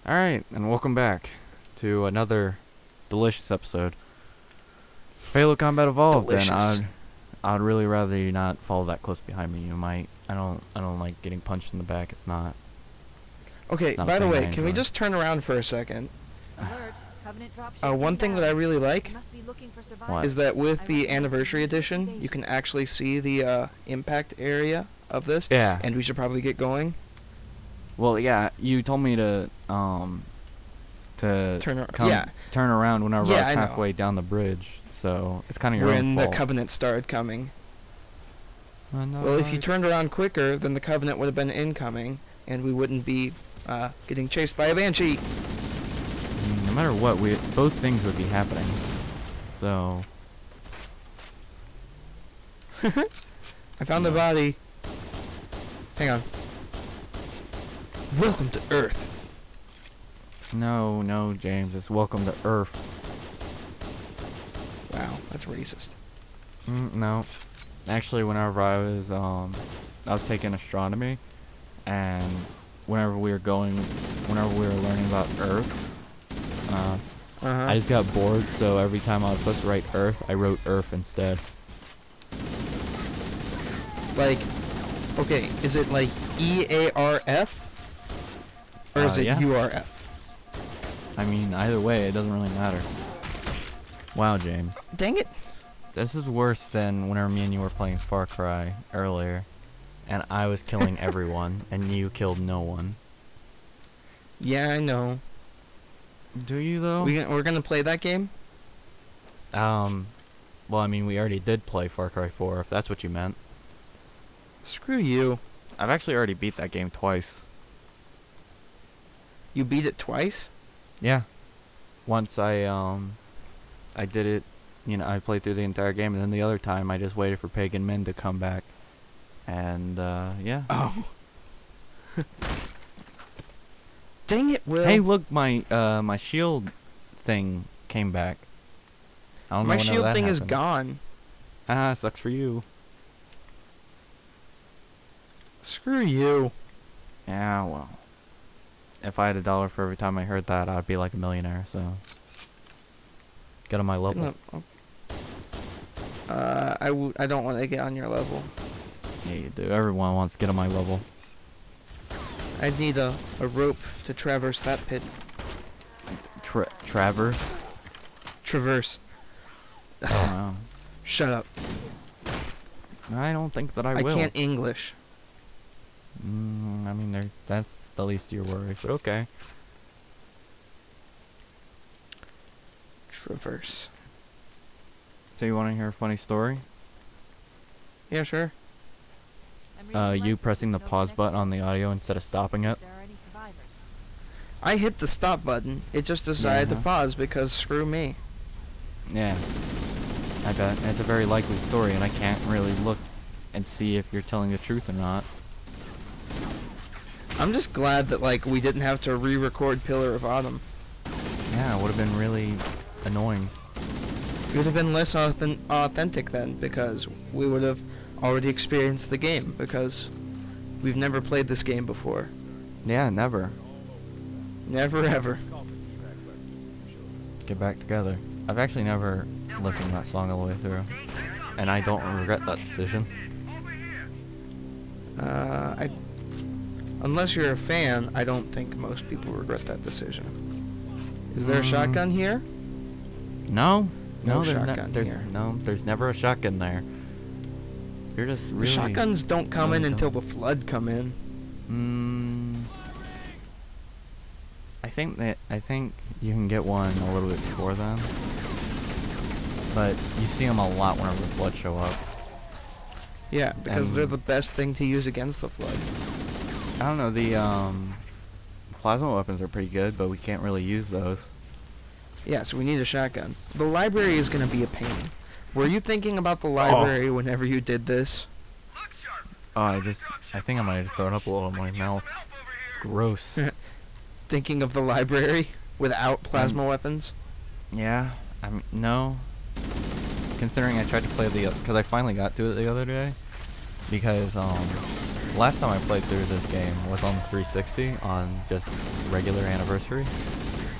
Alright, and welcome back to another delicious episode. Halo Combat Evolved, Delicious. and I'd really rather you not follow that close behind me. You might I don't like getting punched in the back. It's not. Okay, Not a by the thing way, I can we enjoy. just turn around for a second? Alert. Covenant dropship One thing that I really like must be looking for What? survivors. is that with the Anniversary Edition, you can actually see the impact area of this, Yeah. and we should probably get going. Well, yeah, you told me to Turn ar- come yeah. turn around whenever Yeah, I I was know. halfway down the bridge. So, it's kind of your When own the fault. Covenant started coming. I know, Well, if you I- turned around quicker, then the Covenant would have been incoming, and we wouldn't be getting chased by a Banshee. no matter what, both things would be happening. So, I found the Yeah. body. Hang on. Welcome to Earth. no, James, it's welcome to Earth. Wow, that's racist. No. Actually, whenever I was taking astronomy, and whenever we were learning about Earth, I just got bored, so every time I was supposed to write Earth, I wrote Earth instead. Like, okay, is it like EARF? Or is it Yeah. URF? I mean, either way, it doesn't really matter. Wow, James. Dang it. This is worse than whenever me and you were playing Far Cry earlier, and I was killing everyone, and you killed no one. Yeah, I know. Do you, though? We're gonna play that game? Well, I mean, we already did play Far Cry 4, if that's what you meant. Screw you. I've actually already beat that game twice. You beat it twice? Yeah. Once I did it, I played through the entire game, and then the other time I just waited for Pagan Men to come back. And, yeah. Oh. Dang it, Will. Hey, look, my shield thing came back. I don't know My whenever shield that thing is happened. gone. Ah, sucks for you. Screw you. Yeah, well. If I had $1 for every time I heard that, I'd be like a millionaire, so. Get on my level. I don't want to get on your level. Yeah, you do. Everyone wants to get on my level. I'd need a rope to traverse that pit. Traverse? Traverse. Oh, Shut up. no. I don't think that I I will. can't English. I mean, that's the least of your worries, but okay. Traverse. So you want to hear a funny story? Yeah, sure. You pressing the pause button on the audio instead of stopping it? There are any survivors. I hit the stop button. It just decided to Yeah. pause because screw me. Yeah. I bet. It's a very likely story, and I can't really look and see if you're telling the truth or not. I'm just glad that we didn't have to re-record Pillar of Autumn. Yeah, it would have been really annoying. It would have been less authentic then because we would have already experienced the game because we've never played this game before. Yeah, never. Never ever. Get back together. I've actually never listened to that song all the way through, and I don't regret that decision. Unless you're a fan, I don't think most people regret that decision. Is there a Mm. shotgun here? No, No there's shotgun here. there's never a shotgun there. You're just really. The shotguns don't come in really until dumb. the flood come in. I think you can get one a little bit before then, but you see them a lot whenever the flood show up. Yeah, because they're And- the best thing to use against the flood. I don't know, the plasma weapons are pretty good, but we can't really use those. Yeah, so we need a shotgun. The library is going to be a pain. Were you thinking about the library whenever you did this? Oh, I think I might have just thrown up a little in my mouth. It's gross. Thinking of the library without plasma weapons? Yeah, no. Considering I tried to play because I finally got to it the other day, because last time I played through this game was on the 360 on just regular anniversary,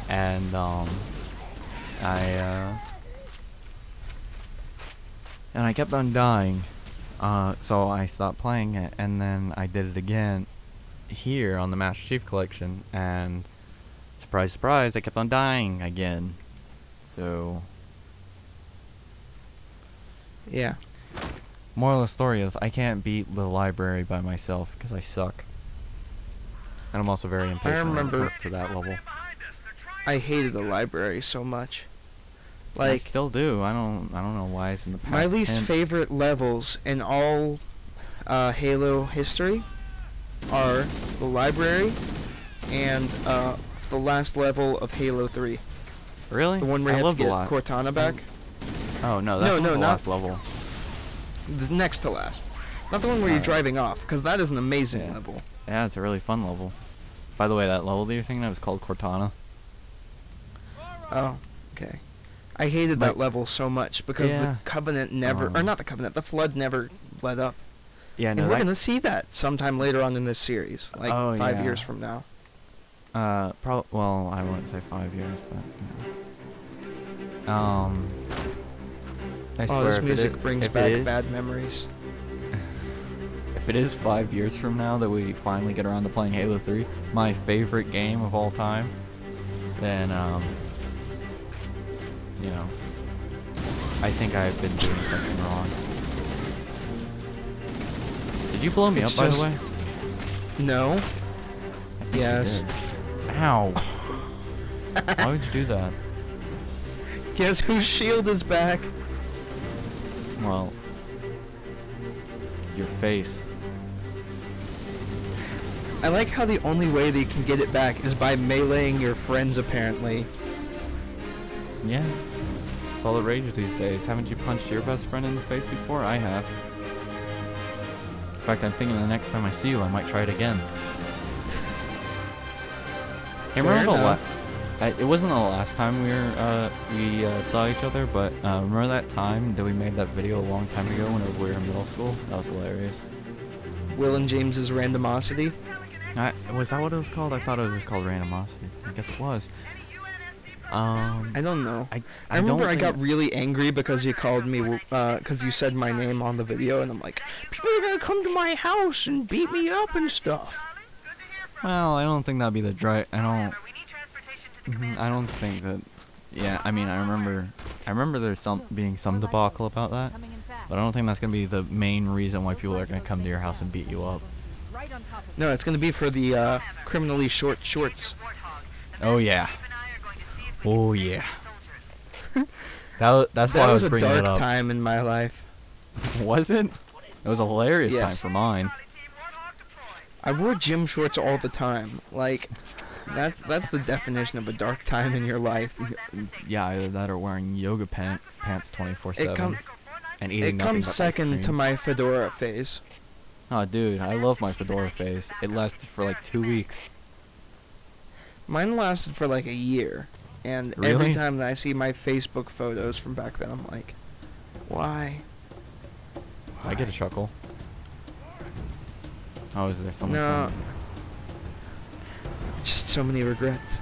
and I kept on dying, so I stopped playing it, and then I did it again here on the Master Chief Collection, and surprise, surprise, I kept on dying again. So Yeah. moral of the story is I can't beat the library by myself because I suck. And I'm also very impatient when it remember- comes to that level. I hated the library so much. I Like, still do. I don't know why it's in the past my least tense. favorite levels in all Halo history are the library and the last level of Halo 3. Really? The one where I you have love to the get lot. Cortana back. Oh no, that's No, not the not- last level. The next to last. Not the one where you're Alright. driving off, because that is an amazing Yeah. level. Yeah, it's a really fun level. By the way, that level that you're thinking of is called Cortana. Oh, okay. I hated Like- that level so much because Yeah. the Covenant never, or Um, not the Covenant, the Flood never let up. Yeah, And no, we're that, gonna see that sometime later on in this series, like Oh, 5 yeah. years from now. well, I wouldn't say 5 years, but you know. I Oh, swear this if it music is- brings if it back is- bad memories. If it is 5 years from now that we finally get around to playing Halo 3, my favorite game of all time, then, you know, I think I've been doing something wrong. Did you blow me It's up, by the just- way? No. I think you Yes. did. Ow. Why would you do that? Guess whose shield is back? Well, your face. I like how the only way that you can get it back is by meleeing your friends, apparently. Yeah. It's all the rage these days. Haven't you punched your best friend in the face before? I have. In fact, I'm thinking the next time I see you, I might try it again. Hey, Fair remember enough. it wasn't the last time we saw each other, but remember that time that we made that video a long time ago when we were in middle school? That was hilarious. Will and James's randomosity. Was that what it was called? I thought it was just called randomosity. I guess it was. I don't know. I I remember don't I got think- really angry because you called me, because you said my name on the video, and I'm like, people are gonna come to my house and beat me up and stuff. Well, I don't think that'd be the I don't think that. Yeah, I mean, I remember there's being some debacle about that, Coming in fast. but I don't think that's gonna be the main reason why people are gonna come to your house and beat you up. Right on top of No, it's gonna be for the criminally short shorts. Oh yeah. Oh yeah. That's why That I was was a bringing dark it up. time in my life. Was it? It was a hilarious Yes. time for mine. I wore gym shorts all the time. Like, that's the definition of a dark time in your life. Yeah, either that or wearing yoga pants 24/7 and eating It nothing comes but ice second to cream. my fedora phase. Oh, dude, I love my fedora phase. It lasted for like 2 weeks. Mine lasted for like a year, and Really? every time that I see my Facebook photos from back then, I'm like, why? I get a chuckle. Oh, is there something? No. fun? Just so many regrets.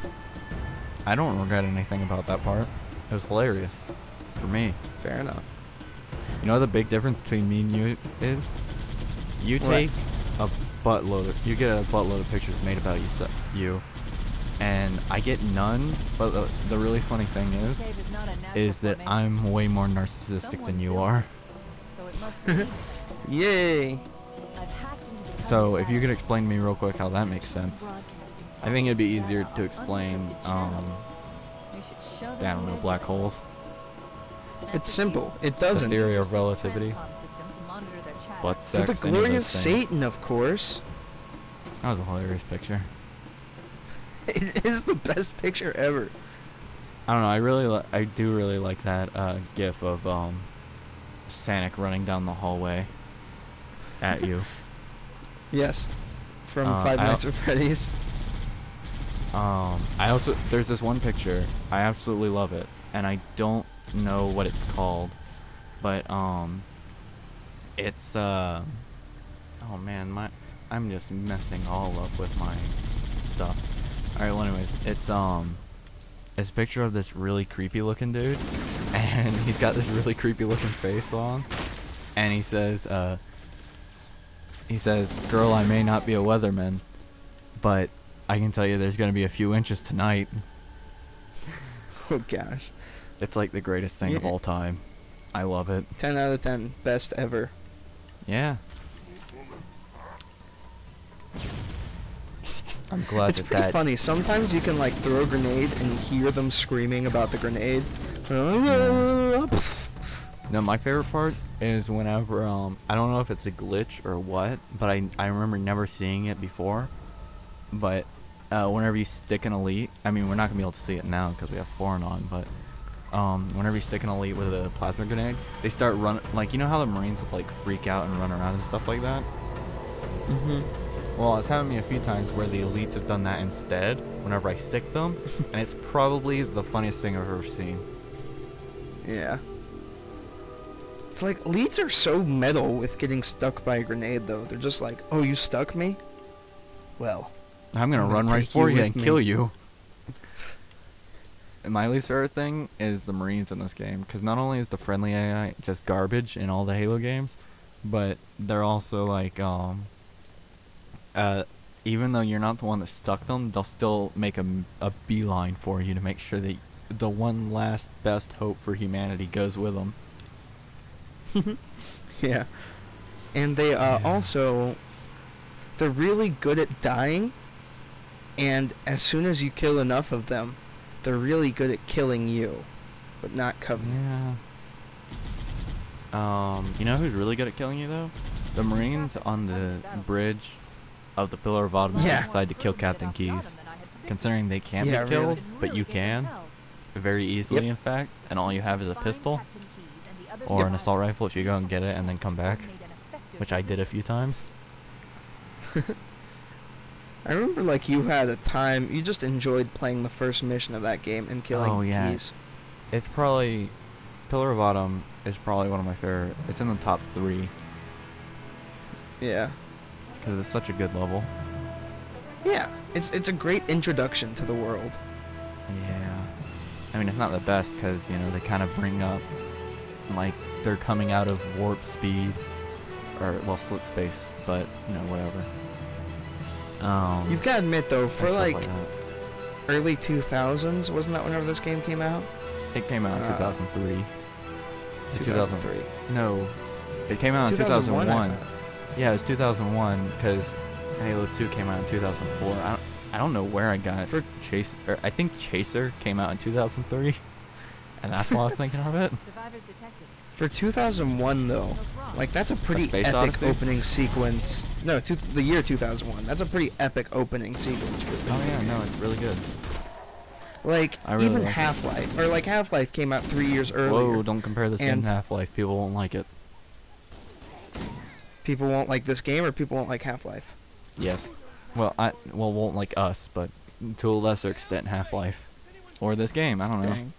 I don't regret anything about that part. It was hilarious. For me. Fair enough. You know what the big difference between me and you is? You What? take a buttload. You get a buttload of pictures made about you, and I get none. But the really funny thing Cave is not a natural is that formation. I'm way more narcissistic Someone than you built are. it, so it must mean something. Yay! I've hacked into the So Covenant if you could data. explain to me real quick how that makes sense. Broadcasting I think it'd be data easier to on explain, unencrypted channels. We should show I them don't know, where black to- holes. Master It's Chief, simple. It The doesn't. theory of use your relativity. transcom system to monitor their chatter. Butt For sex, the any of glory of those things. Satan, of course. That was a hilarious picture. It is the best picture ever. I don't know. I do really like that GIF of Sanic running down the hallway at you. Yes. From Uh, Five I Nights at Freddy's. I also there's this one picture I absolutely love it, and I don't know what it's called, but it's oh man, I'm just messing all up with my stuff. Alright, well anyways, it's a picture of this really creepy looking dude, and he's got this really creepy looking face on, and he says, girl, I may not be a weatherman, but I can tell you there's gonna be a few inches tonight. Oh gosh. It's like the greatest thing of all time. I love it. 10 out of 10. Best ever. Yeah. I'm glad It's that pretty that funny. Sometimes you can like throw a grenade and hear them screaming about the grenade. No, my favorite part is whenever I don't know if it's a glitch or what, but I remember never seeing it before. But whenever you stick an elite, I mean we're not gonna be able to see it now because we have foreign on, but whenever you stick an elite with a plasma grenade, they start running, like, you know how the Marines like freak out and run around and stuff like that? Mhm. Well, it's happened to me a few times where the elites have done that instead whenever I stick them, and it's probably the funniest thing I've ever seen. Yeah. It's like elites are so metal with getting stuck by a grenade though. They're just like, "Oh, you stuck me? Well, I'm gonna run right take for you you with and me." kill you. And my least favorite thing is the Marines in this game, because not only is the friendly AI just garbage in all the Halo games, but they're also like, even though you're not the one that stuck them, they'll still make a beeline for you to make sure that the one last best hope for humanity goes with them. Yeah. And they also, they're really good at dying, and as soon as you kill enough of them, they're really good at killing you, but not Covenant. Yeah. You know who's really good at killing you though? The Marines on the bridge of the Pillar of Autumn Yeah. decide to kill Captain Keys, considering they can't Yeah, be killed, really. but you can, very easily Yep. in fact, and all you have is a pistol or an assault rifle if you go and get it and then come back, which I did a few times. I remember like you had a time, you just enjoyed playing the first mission of that game and killing Oh, yeah. Keys. It's probably, Pillar of Autumn is probably one of my favorite. It's in the top 3 Yeah. because it's such a good level. Yeah, it's a great introduction to the world. Yeah. I mean, it's not the best because, you know, they kind of bring up, like, they're coming out of warp speed, or, well, slip space, but, you know, whatever. You've got to admit though, for and stuff like that. early 2000s, wasn't that whenever this game came out? It came out in 2003. 2003. No, it came out in 2001, 2001. I thought. Yeah, it was 2001 because Halo 2 came out in 2004. I don't know where I got it. For I think Chaser came out in 2003, and that's why I was thinking of it. Survivors detected. For 2001 though, like that's a pretty Space epic Odyssey? opening sequence. No, the year 2001. That's a pretty epic opening sequence for the Oh game. yeah, no, it's really good. Like I really even like it. Half-Life, or like Half-Life came out 3 years earlier. Whoa, don't compare this game And- to Half-Life. People won't like it. People won't like this game, or people won't like Half-Life. Yes. Well, won't like us, but to a lesser extent Half-Life. Or this game, I don't know. Dang.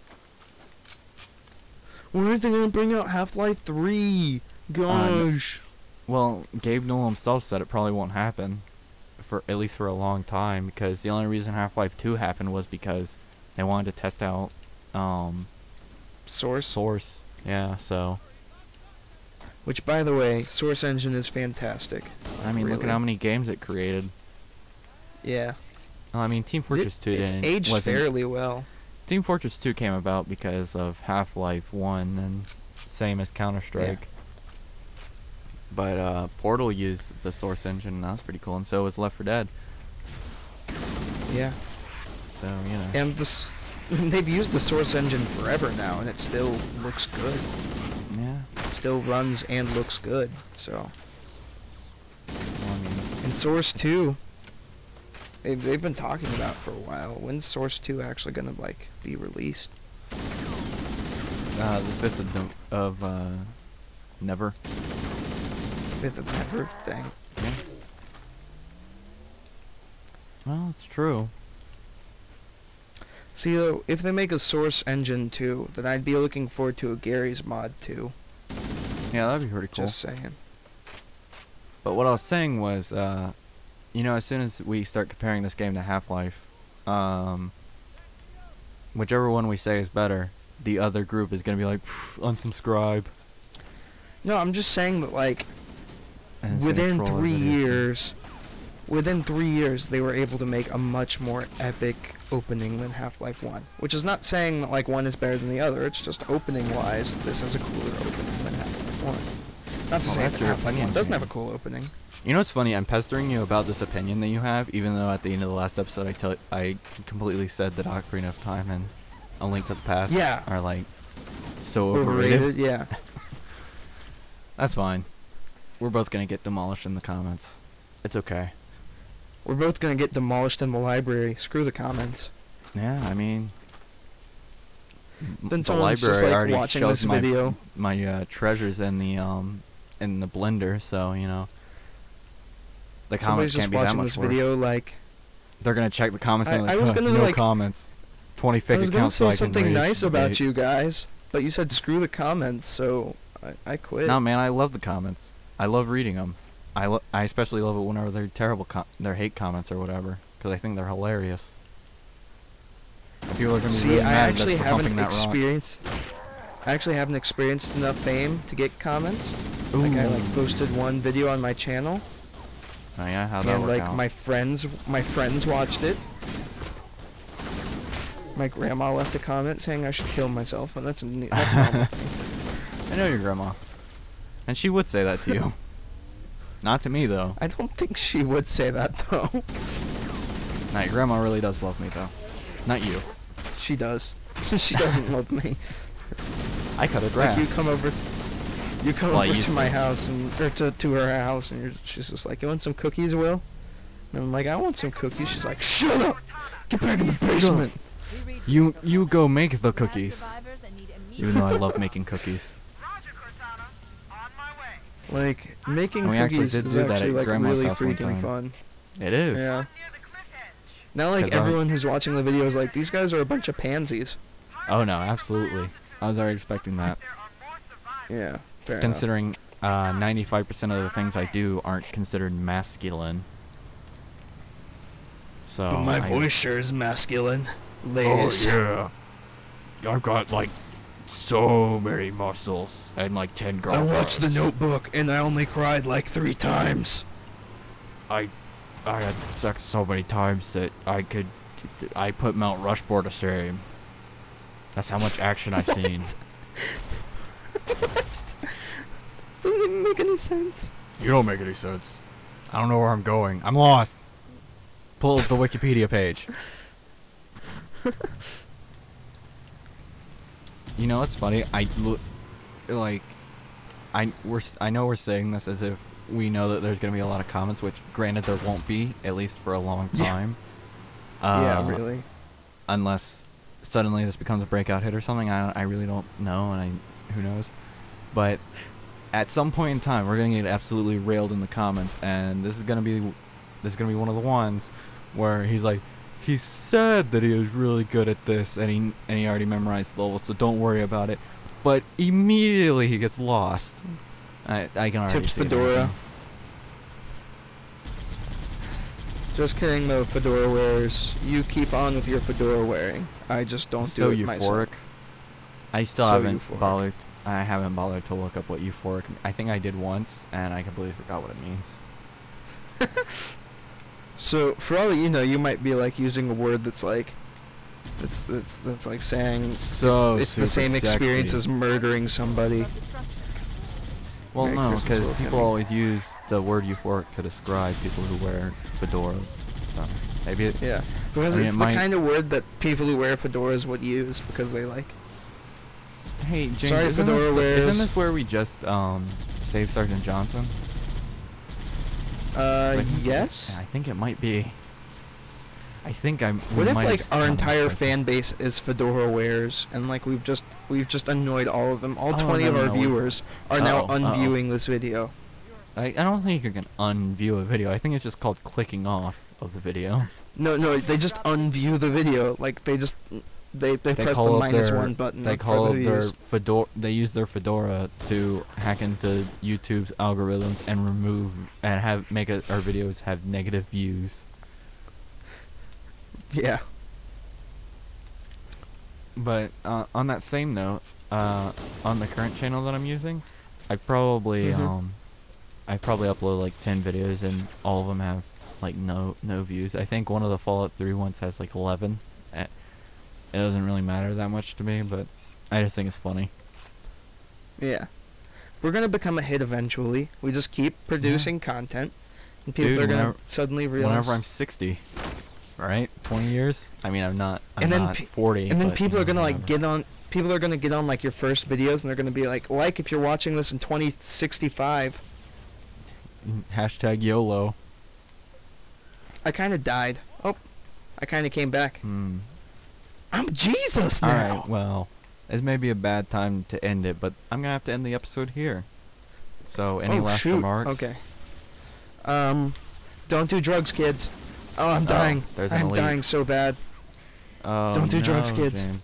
When are they gonna bring out Half-Life 3? Gosh. Well, Gabe Newell himself said it probably won't happen, for at least for a long time, because the only reason Half-Life 2 happened was because they wanted to test out Source. Yeah, so Which, by the way, Source Engine is fantastic. I mean, look at Really. how many games it created. Yeah. Well, I mean, Team Fortress 2 It's didn't aged wasn't- fairly well. Team Fortress 2 came about because of Half-Life 1, and same as Counter-Strike. But Portal used the Source engine, and that was pretty cool, and so was Left 4 Dead. Yeah. So, you know. And they've used the Source Engine forever now, and it still looks good. Yeah. Still runs and looks good. So. Well, I mean, And Source 2, they've been talking about for a while. When's Source 2 actually gonna like be released? the 5th of Never. 5th of Never? Dang. Yeah. Well, it's true. See, though, if they make a Source Engine 2, then I'd be looking forward to a Gary's mod 2. Yeah, that'd be pretty cool. Just saying. But what I was saying was, you know, as soon as we start comparing this game to Half-Life, whichever one we say is better, the other group is gonna be like, unsubscribe. No, I'm just saying that, like, And it's gonna within troll our 3 videos. years, within 3 years, they were able to make a much more epic opening than Half-Life 1. Which is not saying that, like, one is better than the other. It's just opening-wise, this has a cooler opening than Half-Life 1. Not to Well, say that's that your Half-Life opinion, 1 doesn't have a James. cool opening. You know what's funny? I'm pestering you about this opinion that you have, even though at the end of the last episode I completely said that Ocarina of Time and A Link to the Past Yeah. are like so overrated. Yeah. That's fine. We're both gonna get demolished in the comments. It's okay. We're both gonna get demolished in the library. Screw the comments. Yeah, I mean, Then the someone's just, library like, already watching shows this my video. treasures in the blender, so you know the Somebody's comments just can't be that watching much this worse. video, like... They're gonna check the comments and I like, was "Huh, gonna, no like- comments, 20 I fake was gonna accounts so say I can something rage nice about debate." you guys, but you said screw the comments, so I quit. No, man, I love the comments. I love reading them. I especially love it whenever they're terrible, they're hate comments or whatever, because I think they're hilarious. And people are gonna be See, really I mad at us actually for haven't pumping that rock. experienced... I actually haven't experienced enough fame to get comments. Like, I, like, Ooh. posted one video on my channel, Oh yeah, how'd that and, work like, out? my friends watched it. My grandma left a comment saying I should kill myself, and that's a normal thing. I know your grandma, and she would say that to you. Not to me though. I don't think she would say that, though. Nah, your grandma really does love me though. Not you. She does. She doesn't love me. I cut a grass. Like, you come over Well, I to used my to. house, or to her house, and she's just like, you want some cookies, Will? And I'm like, I want some cookies. She's like, shut up! Get back in the basement! You go make the cookies. Survivors and need immediate Even though I love making cookies. Like, making And we actually cookies did is do that actually, at like, Grandma's really house one freaking time. fun. It is. Yeah. Now, like, 'Cause I- everyone who's watching the video is like, these guys are a bunch of pansies. Oh no, absolutely. I was already expecting that. Yeah, fair enough. Considering 95% of the things I do aren't considered masculine. So But my I- voice sure is masculine. Oh Ladies. yeah. I've got like so many muscles and like 10 I girlfriends. watched The Notebook, and I only cried like 3 times. I had sex so many times that I put Mount Rushmore to shame. That's how much action I've seen. Doesn't even make any sense. You don't make any sense. I don't know where I'm going. I'm lost. Pull up the Wikipedia page. You know what's funny? I know we're saying this as if we know that there's gonna be a lot of comments, which granted there won't be, at least for a long Yeah. time. Yeah, really. Unless suddenly this becomes a breakout hit or something. I really don't know, and who knows. But at some point in time, we're gonna get absolutely railed in the comments, and this is gonna be one of the ones where he's like, he said that he was really good at this, and he already memorized the level, so don't worry about it. But immediately he gets lost. I can already Tips see it Fedora. happening. Just kidding though, Fedora wearers. You keep on with your Fedora wearing. I just don't So do it euphoric. myself. I still So haven't euphoric. bothered. I haven't bothered to look up what euphoric. I think I did once, and I completely forgot what it means. So for all that you know, you might be like using a word that's like, that's like saying So it's the super same experience sexy. as murdering somebody. Well, Merry no, Christmas, because little people Timmy. always use the word euphoric to describe people who wear fedoras. So maybe it. Yeah, because I mean, it's it the might- kind of word that people who wear fedoras would use because they like. Hey, James, Sorry, isn't, fedora wearers. isn't this where we just saved Sergeant Johnson? I think it- Yes. I think it might be. I think I'm. What if like our entire fan base is fedora wearers and like we've just annoyed all of them? All Oh, 20 no, of no, our no, we've- viewers are now Uh-oh, uh-oh. unviewing this video. I don't think you can unview a video. I think it's just called clicking off of the video. No, they just unview the video. Like they just they press the call up -1 button. They for call the up their views. Fedora. They use their Fedora to hack into YouTube's algorithms and remove and make our videos have negative views. Yeah. But on that same note, on the current channel that I'm using, I probably upload like 10 videos and all of them have like no views. I think one of the Fallout 3 ones has like 11. It doesn't really matter that much to me, but I just think it's funny. Yeah. We're gonna become a hit eventually. We just keep producing content, and people are gonna suddenly realize. Whenever I'm 60, right? 20 years. I mean, I'm not 40. And then but, people are gonna like whatever. get on. People are gonna get on like your first videos, and they're gonna be like if you're watching this in 2065. Hashtag YOLO. I kind of died. Oh, I kind of came back. Hmm. I'm Jesus now. Alright, well, this may be a bad time to end it, but I'm gonna have to end the episode here. So, any last remarks? Okay. Don't do drugs, kids. Oh, I'm dying. there's an I'm elite. dying so bad. Oh, Don't do drugs, no, kids. James.